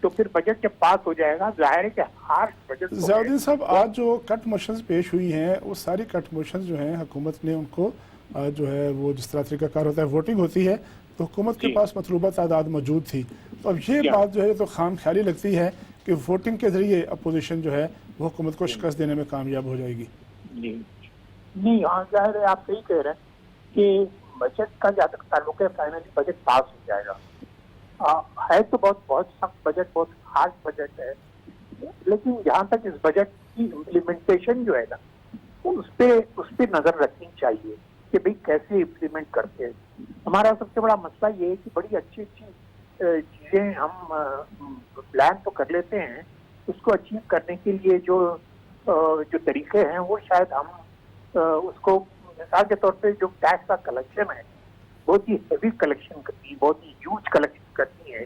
تو پھر بجٹ جب پاس ہو جائے گا ظاہر ہے کہ ہارش بجٹ ضیاءالدین صاحب آج جو کٹ موشنز پیش ہوئی ہیں وہ ساری کٹ موشنز جو ہیں حکومت نے ان کو جو ہے وہ جس طرح طریقہ کار ہوتا ہے ووٹنگ ہوتی ہے تو حکومت کے پاس مطلوبہ تعداد موجود تھی. تو اب یہ بات جو ہے تو خام خیالی لگتی ہے کہ ووٹنگ کے ذریعے اپوزیشن جو ہے وہ حکومت کو شکست دینے میں کامیاب ہو جائے گی. نہیں ہاں ظاہر ہے آپ صحیح کہہ رہے ہیں کہ بجٹ کا جہاں تک تعلق ہے فائنلی بجٹ پاس ہو جائے گا. ہے تو بہت سخت بجٹ, بہت ہارڈ بجٹ ہے, لیکن جہاں تک اس بجٹ کی امپلیمنٹیشن جو ہے نا اس پہ نظر رکھنی چاہیے کہ بھئی کیسے امپلیمنٹ کرتے ہیں. ہمارا سب سے بڑا مسئلہ یہ ہے کہ بڑی اچھی چیزیں ہم پلان تو کر لیتے ہیں, اس کو اچیو کرنے کے لیے جو طریقے ہیں وہ شاید ہم اس کو مثال کے طور پہ جو ٹیکس کا کلیکشن ہے بہت ہی ہیوی کلیکشن کرتی ہے, بہت ہی ہیوج کلیکشن کرتی ہے,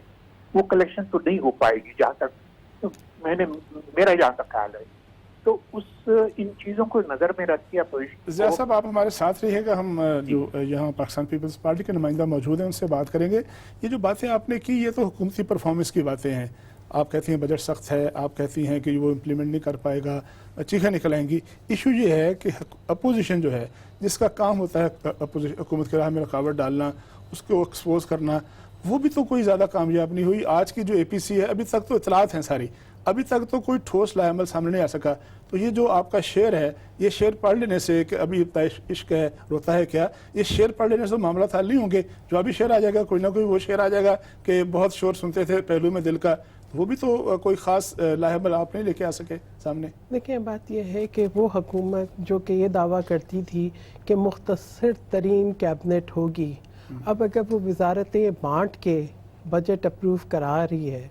وہ کلیکشن تو نہیں ہو پائے گی جہاں تک میرا جہاں تک خیال ہے. تو ان چیزوں کو نظر میں رکھ کے ضیاء صاحب آپ ہمارے ساتھ رہیے گا, ہم جو یہاں پاکستان پیپلز پارٹی کے نمائندہ موجود ہیں ان سے بات کریں گے. یہ جو باتیں آپ نے کی یہ تو حکومتی پرفارمنس کی باتیں ہیں. آپ کہتی ہیں بجٹ سخت ہے, آپ کہتی ہیں کہ وہ امپلیمنٹ نہیں کر پائے گا, چیخیں نکل آئیں گی. ایشو یہ ہے کہ اپوزیشن جو ہے جس کا کام ہوتا ہے حکومت کے راہ میں رکاوٹ ڈالنا, اس کو ایکسپوز کرنا, وہ بھی تو کوئی زیادہ کامیاب نہیں ہوئی. آج کی جو اے پی سی ہے ابھی تک تو اطلاعات ہیں ساری, ابھی تک تو کوئی ٹھوس لائے عمل سامنے نہیں آ سکا. تو یہ جو آپ کا شعر ہے یہ شعر پڑھ لینے سے کہ ابھی عشق ہے روتا ہے کیا, یہ شعر پڑھ لینے سے معاملات حل نہیں ہوں گے. جو ابھی شعر آ جائے گا کوئی نہ کوئی وہ شعر آ جائے گا کہ بہت شور سنتے تھے پہلو میں دل کا, وہ بھی تو کوئی خاص لائے عمل آپ نہیں لے کے آ سکے سامنے. دیکھیں بات یہ ہے کہ وہ حکومت جو کہ یہ دعویٰ کرتی تھی کہ مختصر ترین کیبنٹ ہوگی, اب اگر وہ وزارتیں بانٹ کے بجٹ اپروو کرا رہی ہے,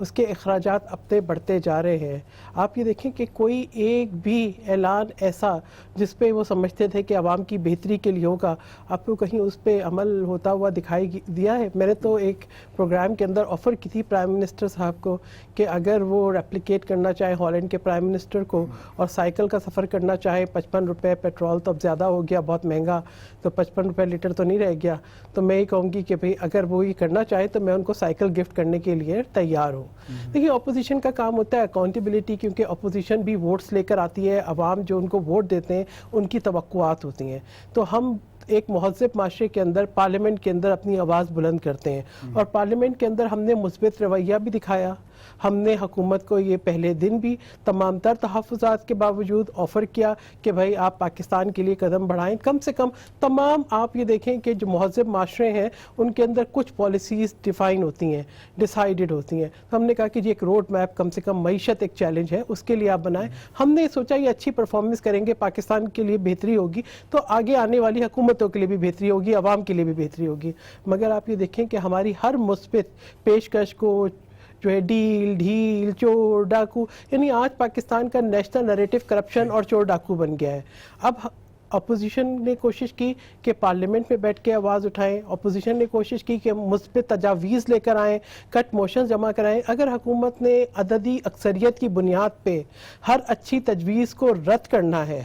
اس کے اخراجات ابتے بڑھتے جا رہے ہیں. آپ یہ دیکھیں کہ کوئی ایک بھی اعلان ایسا جس پہ وہ سمجھتے تھے کہ عوام کی بہتری کے لیے ہوگا, آپ کو کہیں اس پہ عمل ہوتا ہوا دکھائی دیا ہے؟ میں نے تو ایک پروگرام کے اندر آفر کی تھی پرائم منسٹر صاحب کو کہ اگر وہ ریپلیکیٹ کرنا چاہے ہالینڈ کے پرائم منسٹر کو اور سائیکل کا سفر کرنا چاہے, 55 روپے پیٹرول تو اب زیادہ ہو گیا, بہت مہنگا, تو 55 روپے لیٹر تو نہیں رہ گیا, تو میں یہ کہوں گی کہ بھئی اگر وہ یہ کرنا چاہے تو میں ان کو سائیکل گفٹ کرنے کے لیے تیار ہوں. دیکھیے اپوزیشن کا کام ہوتا ہے اکاؤنٹیبلٹی, کیونکہ اپوزیشن بھی ووٹس لے کر آتی ہے, عوام جو ان کو ووٹ دیتے ہیں ان کی توقعات ہوتی ہیں. تو ہم ایک مہذب معاشرے کے اندر پارلیمنٹ کے اندر اپنی آواز بلند کرتے ہیں, اور پارلیمنٹ کے اندر ہم نے مثبت رویہ بھی دکھایا. ہم نے حکومت کو یہ پہلے دن بھی تمام تر تحفظات کے باوجود آفر کیا کہ بھائی آپ پاکستان کے لیے قدم بڑھائیں. کم سے کم تمام آپ یہ دیکھیں کہ جو مہذب معاشرے ہیں ان کے اندر کچھ پالیسیز ڈیفائن ہوتی ہیں, ڈیسائیڈڈ ہوتی ہیں. تو ہم نے کہا کہ جی ایک روڈ میپ, کم سے کم معیشت ایک چیلنج ہے, اس کے لیے آپ بنائیں. ہم نے سوچا یہ اچھی پرفارمنس کریں گے, پاکستان کے لیے بہتری ہوگی تو آگے آنے والی حکومتوں کے لیے بھی بہتری ہوگی, عوام کے لیے بھی بہتری ہوگی. مگر آپ یہ دیکھیں کہ ہماری ہر مثبت پیشکش کو جو ہے ڈیل, ڈھیل, چور ڈاکو, یعنی آج پاکستان کا نیشنل نیریٹو کرپشن اور چور ڈاکو بن گیا ہے. اب اپوزیشن نے کوشش کی کہ پارلیمنٹ میں بیٹھ کے آواز اٹھائیں, اپوزیشن نے کوشش کی کہ مثبت تجاویز لے کر آئیں, کٹ موشنز جمع کرائیں. اگر حکومت نے عددی اکثریت کی بنیاد پہ ہر اچھی تجویز کو رد کرنا ہے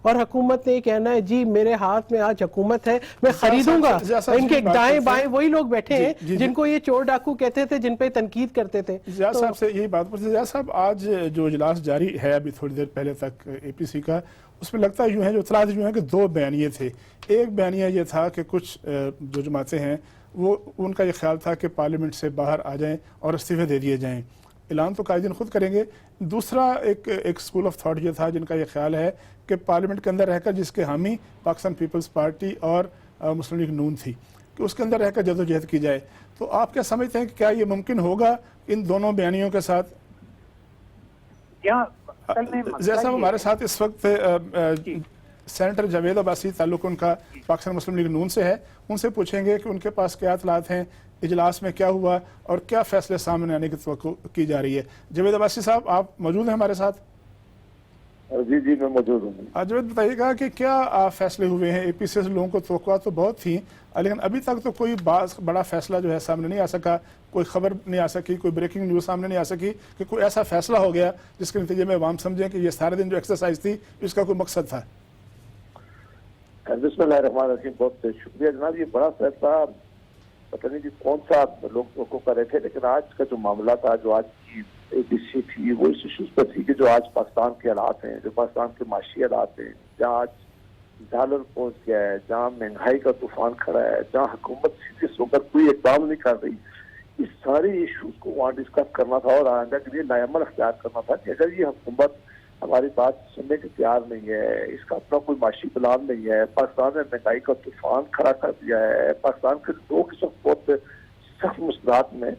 اور حکومت نے یہ کہنا ہے جی میرے ہاتھ میں آج حکومت ہے میں خریدوں گا, ان کے دائیں بائیں وہی لوگ بیٹھے ہیں جن کو یہ چور ڈاکو کہتے تھے, جن پہ تنقید کرتے تھے. ضیاء صاحب سے یہی بات پوچھتے. ضیاء صاحب آج جو اجلاس جاری ہے ابھی تھوڑی دیر پہلے تک اے پی سی کا, اس میں لگتا یوں ہے جو اطلاعات یوں ہیں کہ 2 بیانیے تھے. ایک بیانیہ یہ تھا کہ کچھ جو جماعتیں ہیں وہ ان کا یہ خیال تھا کہ پارلیمنٹ سے باہر آ جائیں اور استعفے دے دیے جائیں, اعلان تو قائدین خود کریں گے. دوسرا ایک اسکول آف تھاٹ یہ تھا جن کا یہ خیال ہے کہ پارلیمنٹ کے اندر رہ کر, جس کے حامی پاکستان پیپلز پارٹی اور مسلم لیگ نون تھی, کہ اس کے اندر رہ کر جدوجہد کی جائے. تو آپ کیا سمجھتے ہیں کہ کیا یہ ممکن ہوگا ان دونوں بیانیوں کے ساتھ؟ جیسا ہمارے ساتھ اس وقت سینیٹر جاوید عباسی, تعلق ان کا پاکستان مسلم لیگ نون سے ہے, ان سے پوچھیں گے کہ ان کے پاس کیا اطلاعات ہیں, اجلاس میں کیا ہوا اور کیا فیصلے سامنے آنے کی توقع کی جا رہی ہے. جاوید عباسی صاحب آپ موجود ہیں ہمارے ساتھ؟ جی میں موجود ہوں. جاوید بتائیے گا کہ کیا فیصلے ہوئے ہیں؟ اے پی سی سے لوگوں کو توقعات تو بہت تھیں لیکن ابھی تک تو کوئی بڑا فیصلہ جو ہے سامنے نہیں آ سکا, کوئی خبر نہیں آ سکی, کوئی بریکنگ نیوز سامنے نہیں آ سکی کہ کوئی ایسا فیصلہ ہو گیا جس کے نتیجے میں عوام سمجھیں کہ یہ سارے دن جو ایکسرسائز تھی اس کا کوئی مقصد تھا. بسم اللہ الرحمن الرحیم. بہت شکریہ جناب. یہ بڑا فیصلہ پتہ نہیں کہ کون سا لوگ توقع کر رہے تھے، لیکن آج کا جو معاملہ تھا، جو آج کی ABC تھی، وہ اس ایشوز پر تھی کہ جو آج پاکستان کے حالات ہیں، جو پاکستان کے معاشی حالات ہیں، جہاں آج ڈالر پہنچ گیا ہے، جہاں مہنگائی کا طوفان کھڑا ہے، جہاں حکومت سیریس ہو کر کوئی اقدام نہیں کر رہی، اس سارے ایشوز کو وہاں ڈسکس کرنا تھا اور آئندہ کے لیے نیا عمل اختیار کرنا تھا کہ اگر یہ حکومت ہماری بات سننے کے تیار نہیں ہے، اس کا اپنا کوئی معاشی پلان نہیں ہے، پاکستان نے مہنگائی کا طوفان کھڑا کر دیا ہے، پاکستان کے لوگ اس وقت بہت سخت مشکلات میں،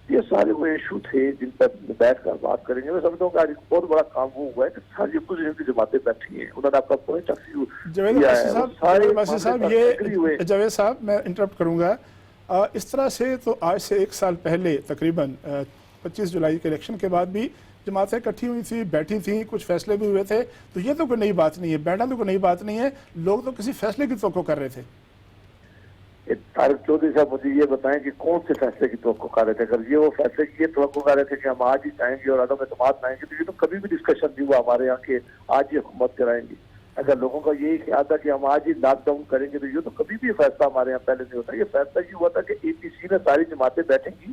یہ سارے وہ ایشو تھے جن پر بیٹھ کر بات کریں گے۔ میں سمجھتا ہوں کہ آج ایک بہت بڑا کام وہ ہوا ہے کہ ساری اپوزیشن کی جماعتیں بیٹھی ہیں، انہوں نے آپ کا پوائنٹ آف ویو جاوید دیا عباسی ہے، صاحب، سارے جاوید عباسی صاحب، یہ جاوید صاحب میں انٹرپٹ کروں گا، اس طرح سے تو آج سے 1 سال پہلے تقریباً 25 جولائی کے الیکشن کے بعد بھی جماعتیں اکٹھی ہوئی تھیں، بیٹھی تھیں، کچھ فیصلے بھی ہوئے تھے، تو یہ تو کوئی نئی بات نہیں ہے، بیٹھنا تو کوئی نئی بات نہیں ہے، لوگ تو کسی فیصلے کی توقع کر رہے تھے۔ طارق چودھری صاحب مجھے یہ بتائیں کہ کون سے فیصلے کی توقع کر رہے تھے؟ اگر یہ وہ فیصلے کی توقع کر رہے تھے کہ ہم آج ہی چاہیں گے اور عدم اعتماد لائیں گے، تو یہ تو کبھی بھی ڈسکشن نہیں ہوا ہمارے یہاں کہ آج ہی حکومت کرائیں گے۔ اگر لوگوں کا یہی خیال تھا کہ ہم آج ہی لاک ڈاؤن کریں گے، تو یہ تو کبھی بھی فیصلہ ہمارے یہاں پہلے نہیں ہوتا۔ یہ فیصلہ یہ ہوا تھا کہ ABC میں ساری جماعتیں بیٹھیں گی،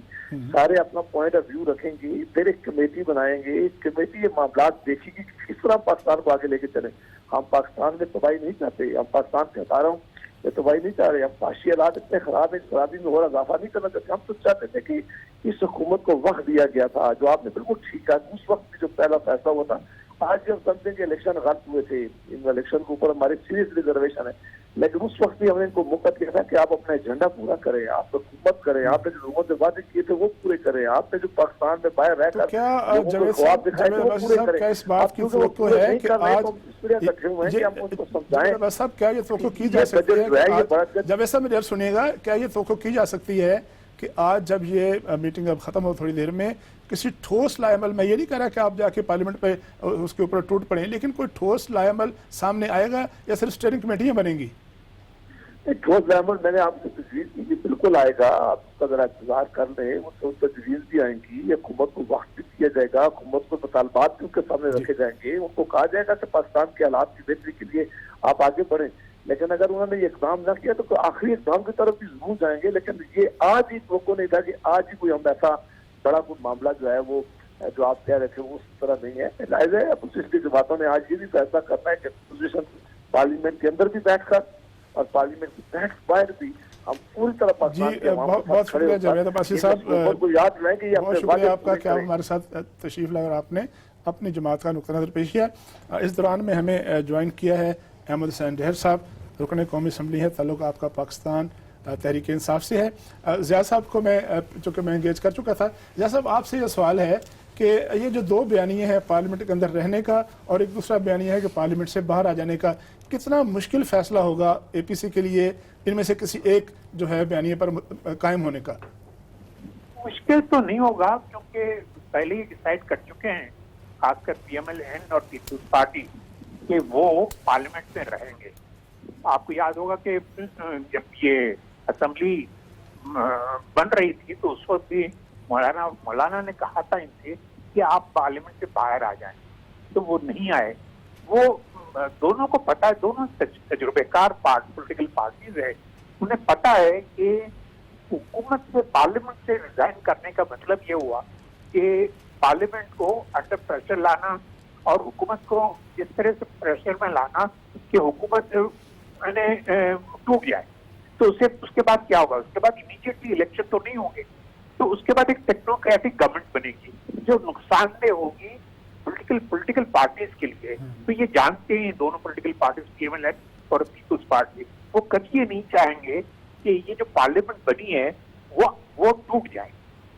سارے اپنا پوائنٹ آف ویو رکھیں گی، پھر ایک کمیٹی بنائیں گے، ایک کمیٹی یہ معاملات دیکھے گی کہ کس طرح پاکستان کو آگے لے کے چلیں۔ ہم پاکستان میں تباہی نہیں چاہتے، ہم پاکستان سے ہٹا رہا ہوں یہ تباہی نہیں چاہ رہے، ہم معاشی حالات اتنے خراب ہیں، اس خرابی میں اور اضافہ نہیں کرنا چاہتے۔ ہم تو چاہتے تھے کہ اس حکومت کو وقت دیا گیا تھا، جو آپ نے بالکل ٹھیک کہا، اس وقت بھی جو پہلا فیصلہ ہوا تھا۔ آج جب سمجھیں کہ الیکشن غلط ہوئے تھے، ان الیکشن کے اوپر ہماری سیریس ریزرویشن ہے، لیکن اس وقت بھی ہم نے ان کو موقع دیا تھا کہ آپ اپنا ایجنڈا پورا کریں، آپ حکومت کریں، آپ نے جو لوگوں سے وعدے کیے تھے وہ پورے کریں، آپ نے جو پاکستان میں باہر رہ کر کیا لوگوں کو جاوید خواب دکھائے تھے وہ عباسی پورے صاحب، کریں۔ کیا اس بات کی توقع ہے کہ آج جاوید عباسی صاحب، کیا یہ توقع کی جا سکتی ہے کہ جاوید صاحب میری سنیے گا، کیا یہ توقع کی جا سکتی ہے کہ آج جب یہ میٹنگ اب ختم ہو تھوڑی دیر میں کسی ٹھوس لائے عمل، میں یہ نہیں کہہ رہا کہ آپ جا کے پارلیمنٹ پہ اس کے اوپر ٹوٹ پڑیں، لیکن کوئی ٹھوس لائے عمل سامنے آئے گا یا صرف اسٹیئرنگ کمیٹیاں بنیں گی؟ ٹھوس لائے عمل میں نے آپ سے تجویز کی کہ بالکل آئے گا، آپ اس کا ذرا انتظار کر لیں، وہ تجویز بھی آئیں گی، حکومت کو وقت بھی دیا جائے گا، حکومت کو مطالبات بھی ان کے سامنے رکھے جائیں گے، ان کو کہا جائے گا کہ پاکستان کے حالات کی بہتری کے لیے آپ آگے بڑھیں۔ لیکن اگر انہوں نے یہ اقدام نہ کیا تو آخری اقدام کی طرف بھی ضرور جائیں گے، لیکن یہ آج ہی توقع نہیں تھا کہ آج ہی کوئی ہم ایسا بڑا کوئی معاملہ جو ہے وہ جو آپ کہہ رہے تھے وہ اس طرح نہیں ہے۔ لائز ہے اپوزیشن کی جماعتوں نے آج یہ بھی فیصلہ کرنا ہے کہ اپوزیشن پارلیمنٹ کے اندر بھی بیٹھ کر اور پارلیمنٹ کی بیٹھ باہر بھی ہم پوری طرح پاکستان کے عوام کے ساتھ کھڑے ہو کر جاوید عباسی صاحب، کو یاد رہے کہ یہ بہت شکریہ آپ کا کہ آپ ہمارے ساتھ تشریف لا کر آپ نے اپنی جماعت کا نقطہ نظر پیش کیا۔ اس دوران میں ہمیں جوائن کیا ہے احمد حسین ڈہر صاحب، رکن قومی اسمبلی ہے، تعلق آپ کا پاکستان تحریک انصاف سے ہے۔ زیاد صاحب کو میں چونکہ میں انگیج کر چکا تھا، زیاد صاحب آپ سے یہ سوال ہے کہ یہ جو دو بیانیے ہیں پارلیمنٹ کے اندر رہنے کا اور ایک دوسرا بیانیہ ہے کہ پارلیمنٹ سے باہر آ جانے کا، کتنا مشکل فیصلہ ہوگا ABC کے لیے ان میں سے کسی ایک جو ہے بیانیے پر قائم ہونے کا؟ مشکل تو نہیں ہوگا کیونکہ پہلے ہی ڈیسائیڈ کر چکے ہیں، خاص کر PMLN اور پیپلز پارٹی، کہ وہ پارلیمنٹ میں رہیں گے۔ آپ کو یاد ہوگا کہ جب یہ اسمبلی بن رہی تھی تو اس وقت بھی مولانا نے کہا تھا ان سے کہ آپ پارلیمنٹ سے باہر آ جائیں، تو وہ نہیں آئے۔ وہ دونوں کو پتا ہے، دونوں تجربے کار پولیٹیکل پارٹیز ہے، انہیں پتا ہے کہ حکومت سے پارلیمنٹ سے ریزائن کرنے کا مطلب یہ ہوا کہ پارلیمنٹ کو انڈر پریشر لانا اور حکومت کو اس طرح سے پریشر میں لانا کہ حکومت ٹوٹ جائے۔ تو اس کے بعد کیا ہوگا؟ اس کے بعد امیڈیٹلی الیکشن تو نہیں ہوں گے، تو اس کے بعد ایک ٹیکنوکریٹک گورنمنٹ بنے گی جو نقصان دہ ہوگی پولیٹیکل پارٹیز کے لیے۔ تو یہ جانتے ہیں دونوں پولیٹیکل پارٹیز PMLN اور پیپلز پارٹی، وہ کبھی یہ نہیں چاہیں گے کہ یہ جو پارلیمنٹ بنی ہے وہ ٹوٹ جائے۔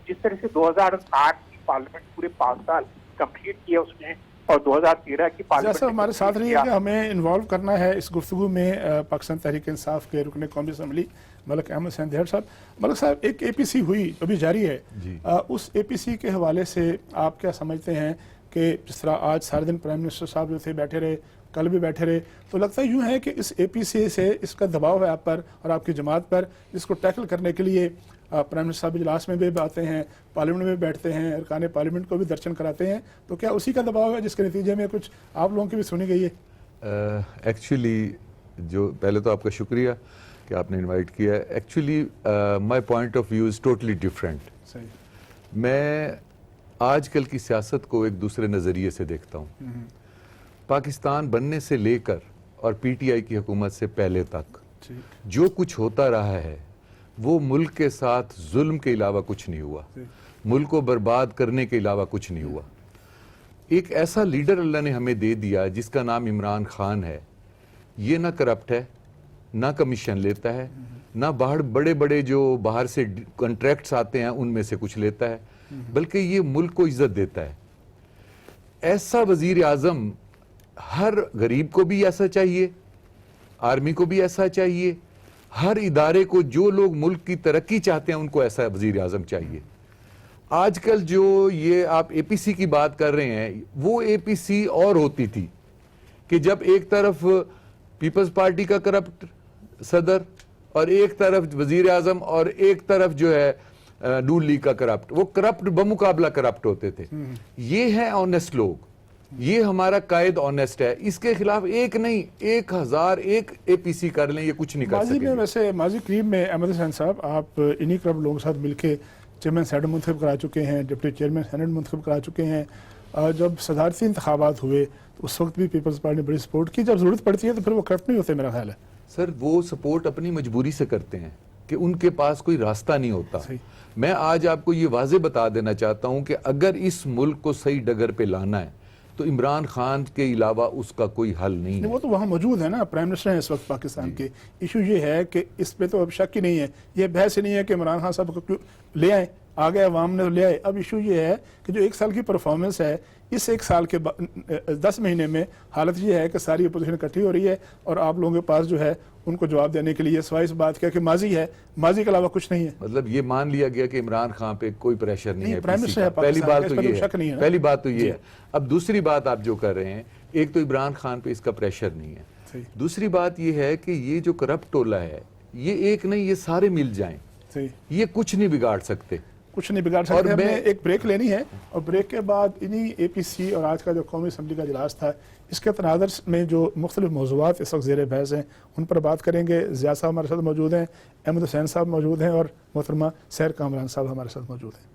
جس طرح سے 2008 کی پارلیمنٹ پورے 5 سال کمپلیٹ کیا اس نے، اور 2013 کی پارلیمنٹ ہمارے ساتھ رہیے کہ ہمیں انوالو کرنا ہے اس گفتگو میں پاکستان تحریک انصاف کے رکن قومی اسمبلی ملک احمد حسین ڈہر صاحب۔ ملک صاحب، ایک APC ہوئی ابھی جاری ہے، اس APC کے حوالے سے آپ کیا سمجھتے ہیں کہ جس طرح آج سارے دن پرائم منسٹر صاحب جو تھے بیٹھے رہے، کل بھی بیٹھے رہے، تو لگتا ہے یوں ہے کہ اس APC سے اس کا دباؤ ہے آپ پر اور آپ کی جماعت پر، جس کو ٹیکل کرنے کے لیے پرائم منسٹر صاحب اجلاس میں بھی آتے ہیں، پارلیمنٹ میں بھی بیٹھتے ہیں، ارکان پارلیمنٹ کو بھی درشن کراتے ہیں، تو کیا اسی کا دباؤ ہے جس کے نتیجے میں کچھ آپ لوگوں کی بھی سنی گئی ہے؟ ایکچولی جو پہلے تو آپ کا شکریہ کہ آپ نے انوائٹ کیا. Actually my point of view is totally different. صحیح. میں آج کل کی سیاست کو ایک دوسرے نظریے سے دیکھتا ہوں. پاکستان بننے سے لے کر اور پی ٹی آئی کی حکومت سے پہلے تک جو کچھ ہوتا رہا ہے وہ ملک کے ساتھ ظلم کے علاوہ کچھ نہیں ہوا, ملک کو برباد کرنے کے علاوہ کچھ نہیں ہوا. ایک ایسا لیڈر اللہ نے ہمیں دے دیا جس کا نام عمران خان ہے. یہ نہ کرپٹ ہے, نہ کمیشن لیتا ہے, نہ باہر بڑے بڑے جو باہر سے کنٹریکٹس آتے ہیں ان میں سے کچھ لیتا ہے, بلکہ یہ ملک کو عزت دیتا ہے. ایسا وزیر اعظم ہر غریب کو بھی ایسا چاہیے, آرمی کو بھی ایسا چاہیے, ہر ادارے کو جو لوگ ملک کی ترقی چاہتے ہیں ان کو ایسا وزیر اعظم چاہیے. آج کل جو یہ آپ اے پی سی کی بات کر رہے ہیں وہ اے پی سی اور ہوتی تھی کہ جب ایک طرف پیپلز پارٹی کا کرپٹ صدر اور ایک طرف وزیر اعظم اور ایک طرف جو ہے نون لیگ کا کرپٹ, وہ کرپٹ بمقابلہ کرپٹ ہوتے تھے. یہ ہیں آنیسٹ لوگ, یہ ہمارا قائد آنیسٹ ہے. اس کے خلاف ایک نہیں 1001 اے پی سی کر لیں یہ کچھ نہیں کر سکیں. ویسے ماضی قریب میں احمد حسین صاحب آپ انہی کرپٹ لوگوں کے ساتھ مل کے چیئرمین سینٹ منتخب کرا چکے ہیں, ڈپٹی چیئرمین سینٹ منتخب کرا چکے ہیں. جب صدارتی انتخابات ہوئے تو اس وقت بھی پیپلز پارٹی نے بڑی سپورٹ کی. جب ضرورت پڑتی ہے تو پھر وہ کرپٹ نہیں ہوتے میرا خیال ہے. سر وہ سپورٹ اپنی مجبوری سے کرتے ہیں کہ ان کے پاس کوئی راستہ نہیں ہوتا. میں آج آپ کو یہ واضح بتا دینا چاہتا ہوں کہ اگر اس ملک کو صحیح ڈگر پہ لانا ہے تو عمران خان کے علاوہ اس کا کوئی حل نہیں ہے. وہ تو وہاں موجود ہے نا, پرائم منسٹر ہیں اس وقت پاکستان کے. ایشو یہ ہے کہ اس پہ تو اب شک ہی نہیں ہے, یہ بحث ہی نہیں ہے کہ عمران خان صاحب کو لے آئے, آگے عوام نے لے آئے. اب ایشو یہ ہے کہ جو 1 سال کی پرفارمنس ہے, اس 1 سال کے 10 مہینے میں حالت یہ ہے کہ ساری اپوزیشن اکٹھی ہو رہی ہے اور آپ لوگوں کے پاس جو ہے ان کو جواب دینے کے لیے سوائے اس بات کیا کہ ماضی ہے, ماضی کے علاوہ کچھ نہیں ہے. مطلب یہ مان لیا گیا کہ عمران خان پہ کوئی پریشر نہیں ہے. پرائم منسٹر ہے پہلی بات تو یہ شک نہیں ہے. پہلی بات تو یہ ہے. اب دوسری بات آپ جو کر رہے ہیں, ایک تو عمران خان پہ اس کا پریشر نہیں ہے. دوسری بات یہ ہے کہ یہ جو کرپٹ ٹولہ ہے یہ ایک نہیں, یہ سارے مل جائیں یہ کچھ نہیں بگاڑ سکتے, کچھ نہیں بگاڑ سکتے. ہمیں ایک بریک لینی ہے اور بریک کے بعد انہی اے پی سی اور آج کا جو قومی اسمبلی کا اجلاس تھا اس کے تناظر میں جو مختلف موضوعات اس وقت زیر بحث ہیں ان پر بات کریں گے. ضیاء صاحب ہمارے ساتھ موجود ہیں, احمد حسین صاحب موجود ہیں اور محترمہ سحر کامران صاحب ہمارے ساتھ موجود ہیں.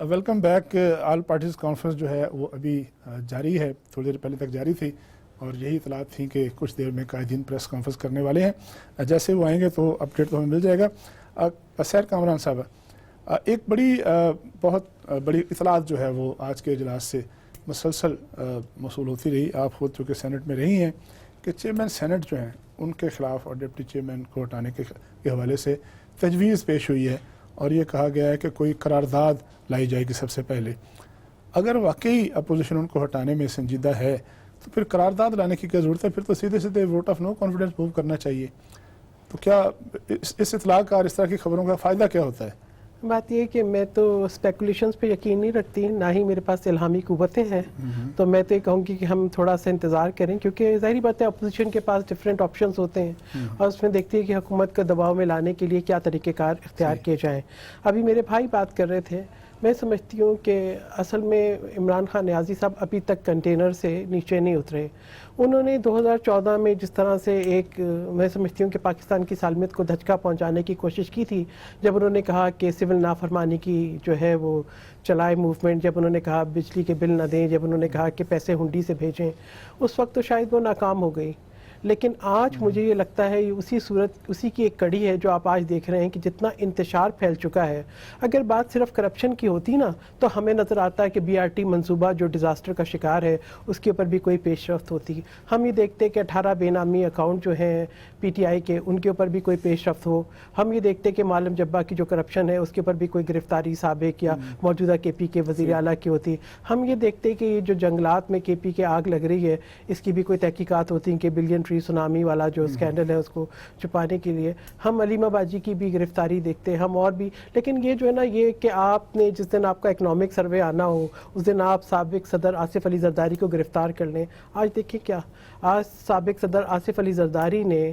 Welcome back. All parties conference جو ہے وہ ابھی جاری ہے, تھوڑی دیر پہلے تک جاری تھی اور یہی اطلاعات تھیں کہ کچھ دیر میں قائدین پریس کانفرنس کرنے والے ہیں. جیسے وہ آئیں گے تو اپڈیٹ تو ہمیں مل جائے گا. سحر کامران صاحب, ایک بہت بڑی اطلاعات جو ہے وہ آج کے اجلاس سے مسلسل موصول ہوتی رہی. آپ خود چونکہ سینٹ میں رہی ہیں کہ چیئرمین سینٹ جو ہیں ان کے خلاف اور ڈپٹی چیئرمین کو ہٹانے کے حوالے سے تجویز پیش ہوئی ہے اور یہ کہا گیا ہے کہ کوئی قرارداد لائی جائے گی سب سے پہلے. اگر واقعی اپوزیشن ان کو ہٹانے میں سنجیدہ ہے تو پھر قرارداد لانے کی کیا ضرورت ہے؟ پھر تو سیدھے vote of no confidence move کرنا چاہیے. تو کیا اس اطلاع کا اور اس طرح کی خبروں کا فائدہ کیا ہوتا ہے؟ بات یہ ہے کہ میں تو اسپیکولیشنز پہ یقین نہیں رکھتی, نہ ہی میرے پاس الہامی قوتیں ہیں. تو میں تو یہ کہوں گی کہ ہم تھوڑا سا انتظار کریں, کیونکہ ظاہری بات ہے اپوزیشن کے پاس ڈفرینٹ آپشنز ہوتے ہیں اور اس میں دیکھتی ہے کہ حکومت کو دباؤ میں لانے کے لیے کیا طریقہ کار اختیار کیے جائیں. ابھی میرے بھائی بات کر رہے تھے, میں سمجھتی ہوں کہ اصل میں عمران خان نیازی صاحب ابھی تک کنٹینر سے نیچے نہیں اترے. انہوں نے 2014 میں جس طرح سے ایک میں سمجھتی ہوں کہ پاکستان کی سالمیت کو دھچکا پہنچانے کی کوشش کی تھی, جب انہوں نے کہا کہ سول نافرمانی کی جو ہے وہ چلائے موومنٹ, جب انہوں نے کہا بجلی کے بل نہ دیں, جب انہوں نے کہا کہ پیسے ہنڈی سے بھیجیں, اس وقت تو شاید وہ ناکام ہو گئی. لیکن آج مجھے یہ لگتا ہے اسی کی ایک کڑی ہے جو آپ آج دیکھ رہے ہیں کہ جتنا انتشار پھیل چکا ہے. اگر بات صرف کرپشن کی ہوتی نا تو ہمیں نظر آتا ہے کہ بی آر ٹی منصوبہ جو ڈیزاسٹر کا شکار ہے اس کے اوپر بھی کوئی پیش رفت ہوتی. ہم یہ دیکھتے کہ 18 بے نامی اکاؤنٹ جو ہیں پی ٹی آئی کے, ان کے اوپر بھی کوئی پیش رفت ہو. ہم یہ دیکھتے کہ معلم جبہ کی جو کرپشن ہے اس کے اوپر بھی کوئی گرفتاری سابق یا موجودہ کے پی کے وزیر اعلیٰ کی ہوتی. ہم یہ دیکھتے کہ یہ جو جنگلات میں کے پی کے آگ لگ رہی ہے اس کی بھی کوئی تحقیقات ہوتی کہ بلین ٹری سونامی والا جو اسکینڈل ہے اس کو چھپانے کے لیے. ہم علیمہ باجی کی بھی گرفتاری دیکھتے, ہم اور بھی. لیکن یہ جو ہے نا یہ کہ آپ نے جس دن آپ کا اکنامک سروے آنا ہو اس دن آپ سابق صدر آصف علی زرداری کو گرفتار کر لیں. آج دیکھیں کیا, آج سابق صدر آصف علی زرداری نے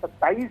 27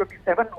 27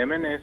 MNAs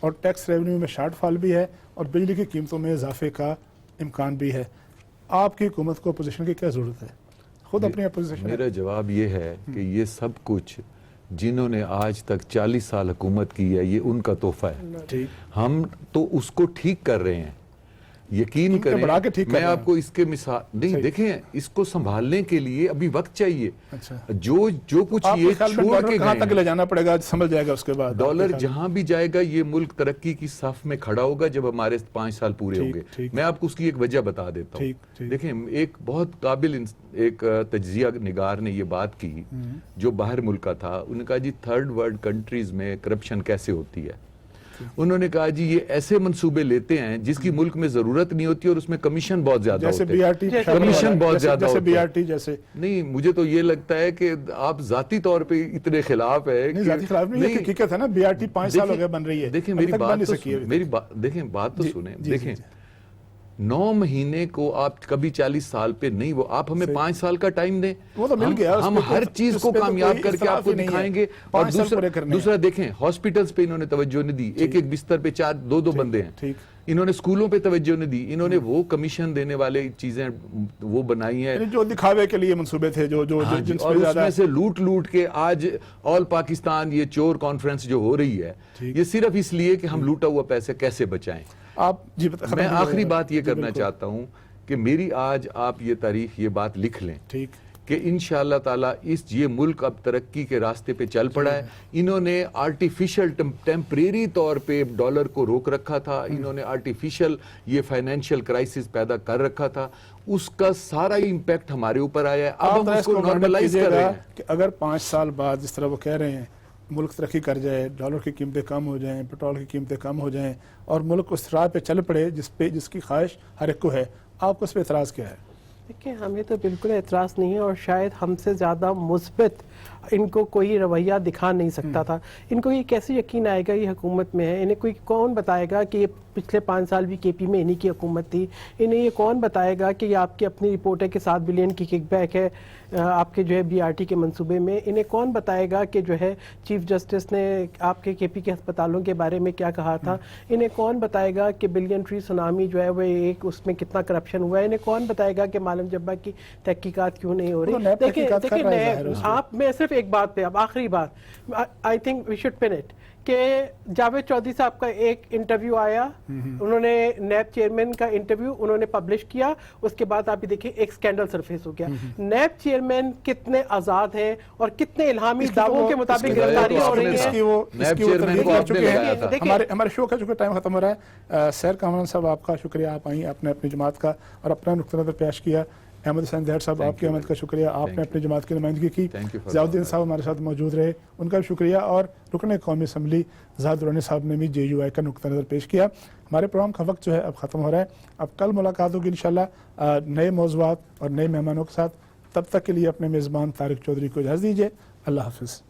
اور ٹیکس ریونیو میں شارٹ فال بھی ہے اور بجلی کی قیمتوں میں اضافے کا امکان بھی ہے. آپ کی حکومت کو اپوزیشن کی کیا ضرورت ہے؟ خود اپنی اپوزیشن. میرا جواب یہ ہے کہ یہ سب کچھ جنہوں نے آج تک 40 سال حکومت کی ہے یہ ان کا تحفہ ہے. ہم تو اس کو ٹھیک کر رہے ہیں. یقین کریں میں آپ کو اس کے مثال نہیں دیکھیں اس کو سنبھالنے کے لیے ابھی وقت چاہیے. جو کچھ یہ چھوڑ کے کہاں تک لے جانا پڑے گا سمجھ جائے گا اس کے بعد. ڈالر جہاں بھی جائے گا یہ ملک ترقی کی صف میں کھڑا ہوگا جب ہمارے 5 سال پورے ہوں گے. میں آپ کو اس کی ایک وجہ بتا دیتا ہوں. دیکھیں ایک بہت قابل ایک تجزیہ نگار نے یہ بات کی جو باہر ملک کا تھا. انہوں نے کہا جی تھرڈ ورلڈ کنٹریز میں کرپشن کیسے ہوتی ہے. انہوں نے کہا جی یہ ایسے منصوبے لیتے ہیں جس کی ملک میں ضرورت نہیں ہوتی اور اس میں کمیشن بہت زیادہ ہوتے ہیں. کمیشن بہت زیادہ ہوتے ہیں. نہیں مجھے تو یہ لگتا ہے کہ آپ ذاتی طور پہ اتنے خلاف ہے. ذاتی خلاف نہیں حقیقت ہے نا. بی آر ٹی 5 سال ہو گئے بن رہی ہے. دیکھیں میری بات تو سنیں. دیکھیں 9 مہینے کو آپ کبھی 40 سال پہ نہیں وہ آپ ہمیں 5 سال کا ٹائم دیں. ہم ہر چیز کو کامیاب کر کے آپ کو دکھائیں گے. اور دوسرا دیکھیں ہاسپٹلز پہ انہوں نے توجہ نہیں دی. ایک بستر پہ 2 بندے ہیں. انہوں نے اسکولوں پہ توجہ نہیں دی. انہوں نے وہ کمیشن دینے والے چیزیں وہ بنائی ہیں جو دکھاوے کے لیے منصوبے تھے جو اور اس میں سے لوٹ کے آج آل پاکستان یہ چور کانفرنس جو ہو رہی ہے یہ صرف اس لیے کہ ہم لوٹا ہوا پیسے کیسے بچائیں. میں آخری بات یہ کرنا چاہتا ہوں کہ میری آج آپ یہ تاریخ یہ بات لکھ لیں کہ انشاءاللہ تعالیٰ یہ ملک اب ترقی کے راستے پہ چل پڑا ہے. انہوں نے آرٹیفیشل ٹیمپریری طور پہ ڈالر کو روک رکھا تھا. انہوں نے آرٹیفیشل یہ فائنینشیل کرائسس پیدا کر رکھا تھا. اس کا سارا امپیکٹ ہمارے اوپر آیا ہے. اب ہم اس کو نارملائز کر رہے ہیں کہ اگر 5 سال بعد جس طرح وہ کہہ رہے ہیں ملک ترقی کر جائے, ڈالر کی قیمتیں کم ہو جائیں, پیٹرول کی قیمتیں کم ہو جائیں اور ملک اس راہ پہ چل پڑے جس کی خواہش ہر ایک کو ہے, آپ کو اس پہ اعتراض کیا ہے؟ دیکھیں ہمیں تو بالکل اعتراض نہیں ہے اور شاید ہم سے زیادہ مثبت ان کو کوئی رویہ دکھا نہیں سکتا تھا. ان کو یہ کیسے یقین آئے گا یہ حکومت میں ہے؟ انہیں کوئی کون بتائے گا کہ یہ پچھلے 5 سال بھی کے پی میں انہی کی حکومت تھی؟ انہیں یہ کون بتائے گا کہ یہ آپ کی اپنی رپورٹ ہے کہ 7 بلین کی کک بیک ہے آپ کے جو ہے بی آر ٹی کے منصوبے میں؟ انہیں کون بتائے گا کہ جو ہے چیف جسٹس نے آپ کے پی کے ہسپتالوں کے بارے میں کیا کہا تھا؟ انہیں کون بتائے گا کہ بلین ٹری سونامی جو ہے وہ ایک اس میں کتنا کرپشن ہوا ہے؟ انہیں کون بتائے گا کہ معلم جبہ کی تحقیقات کیوں نہیں ہو رہی؟ دیکھیں آپ میں صرف ایک بات پہ اب آخری بات I think we should pin it کہ جاوید چودھری صاحب کا ایک انٹرویو آیا, انہوں نے نیب چیئرمین کا انٹرویو انہوں نے پبلش کیا, اس کے بعد آپ دیکھیں ایک سکینڈل سرفیس ہو گیا. نیب چیئرمین کتنے آزاد ہیں اور کتنے الہامی دعووں کے مطابق گرفتاری ہو رہی ہے. ہمارے شو کا چونکہ ٹائم ختم ہو رہا ہے, سیر کامران صاحب آپ کا شکریہ, آپ آئیں, آپ نے اپنی جماعت کا اور اپنا نقطہ نظر پیش کیا. احمد حسین ظاہر صاحب آپ کی آمد کا شکریہ, آپ نے اپنی جماعت کی نمائندگی کی. ضیاء الدین صاحب ہمارے ساتھ موجود رہے, ان کا بھی شکریہ. اور رکن قومی اسمبلی زاہد درانی صاحب نے بھی جے یو آئی کا نقطہ نظر پیش کیا. ہمارے پروگرام کا وقت جو ہے اب ختم ہو رہا ہے. اب کل ملاقات ہوگی انشاءاللہ نئے موضوعات اور نئے مہمانوں کے ساتھ. تب تک کے لیے اپنے میزبان طارق چودھری کو اجازت دیجیے. اللہ حافظ.